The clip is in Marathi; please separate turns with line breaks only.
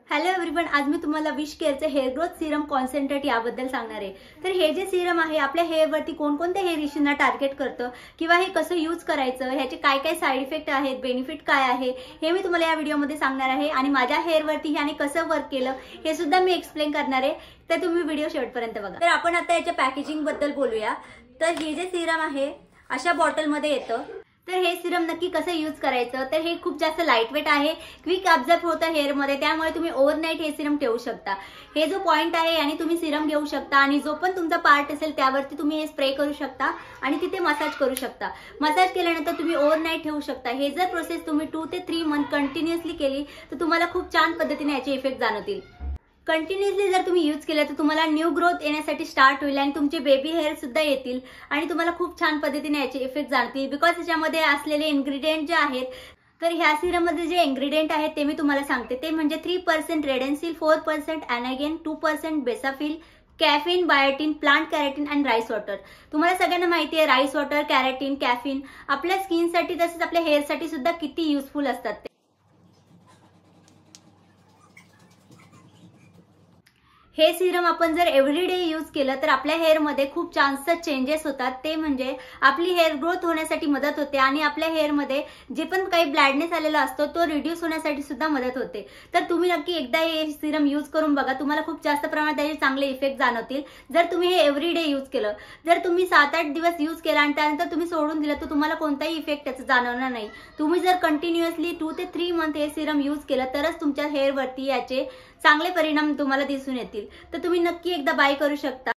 हॅलो एव्हरीवन, आज मी तुम्हाला विश केअरचे हेअर ग्रोथ सिरम कॉन्सन्ट्रेट याबद्दल सांगणार आहे। तर हे जे सिरम आहे आपल्या हेअरवरती कोणकोणत्या हेअर इश्यूना टार्गेट करतं किंवा हे कसं यूज करायचं, ह्याचे काय काय साइड इफेक्ट आहेत, बेनिफिट काय आहे हे मी तुम्हाला या व्हिडिओमध्ये सांगणार आहे आणि माझ्या हेअरवरती ह्याने कसं वर्क केलं हे सुद्धा मी एक्सप्लेन करणार आहे। तर तुम्ही व्हिडिओ शेवटपर्यंत बघा। तर आपण आता याच्या पॅकेजिंग बद्दल बोलूया। तर हे जे सिरम आहे अशा बॉटलमध्ये येतं। तर हे सिरम नक्की कसं यूज करायचं, तर हे खूप जास्त लाईटवेट आहे, क्विक ॲब्झॉर्ब होतं हेअरमध्ये, त्यामुळे तुम्ही ओव्हरनाईट हे सिरम ठेवू शकता। हे जो पॉइंट आहे आणि तुम्ही सिरम घेऊ शकता आणि जो पण तुमचा पार्ट असेल त्यावरती तुम्ही हे स्प्रे करू शकता आणि तिथे मसाज करू शकता। मसाज केल्यानंतर तुम्ही ओव्हरनाईट ठेवू शकता। हे जर प्रोसेस तुम्ही 2 ते 3 मंथ कंटिन्युअसली केली तर तुम्हाला खूप छान पद्धतीने याचे इफेक्ट जाणवतील। कंटिन्युअसली जर तुम्ही यूज केलं तर तुम्हाला न्यू ग्रोथ येण्यासाठी स्टार्ट होईल आणि तुमचे बेबी हेअर सुद्धा येतील आणि तुम्हाला खूप छान पद्धतीने याचे इफेक्ट जाणतील। बिकॉज याच्यामध्ये असलेले इन्ग्रेडियंट जे आहेत, तर ह्या सिरममध्ये जे इन्ग्रेडियंट आहेत ते मी तुम्हाला सांगते। ते म्हणजे 3% रेडेन्सिल, 4% अॅनागेन, 2% बेसाफिल, कॅफिन, बायोटिन, प्लांट कॅरेटिन आणि राईस वॉटर। तुम्हाला सगळ्यांना माहिती आहे राईस वॉटर, कॅरेटिन, कॅफिन आपल्या स्किनसाठी तसेच आपल्या हेअरसाठी सुद्धा किती युजफुल असतात ते। हे सिरम आपण जर एव्हरीडे यूज केलं तर आपल्या हेअरमध्ये खूप छानसे चेंजेस होतात। ते म्हणजे आपली हेअर ग्रोथ होण्यासाठी मदत होते आणि आपल्या हेअरमध्ये जे पण काही ब्लॅडनेस आलेला असतो तो रिड्यूस होण्यासाठी सुद्धा मदत होते। तर तुम्ही नक्की एकदा हे सिरम यूज करून बघा, तुम्हाला खूप जास्त प्रमाणात त्याचे चांगले इफेक्ट जाणवतील जर तुम्ही हे एव्हरीडे यूज केलं। जर तुम्ही 7-8 दिवस यूज केला आणि त्यानंतर तुम्ही सोडून दिलं तर तुम्हाला कोणताही इफेक्ट त्याचा जाणवणार नाही। तुम्ही जर कंटिन्युअसली 2 ते 3 मंथ हे सिरम यूज केलं तरच तुमच्या हेअरवरती याचे चांगले परिणाम तुम्हाला दिसून येतील। तर तुम्ही नक्की एकदा बाय करू शकता।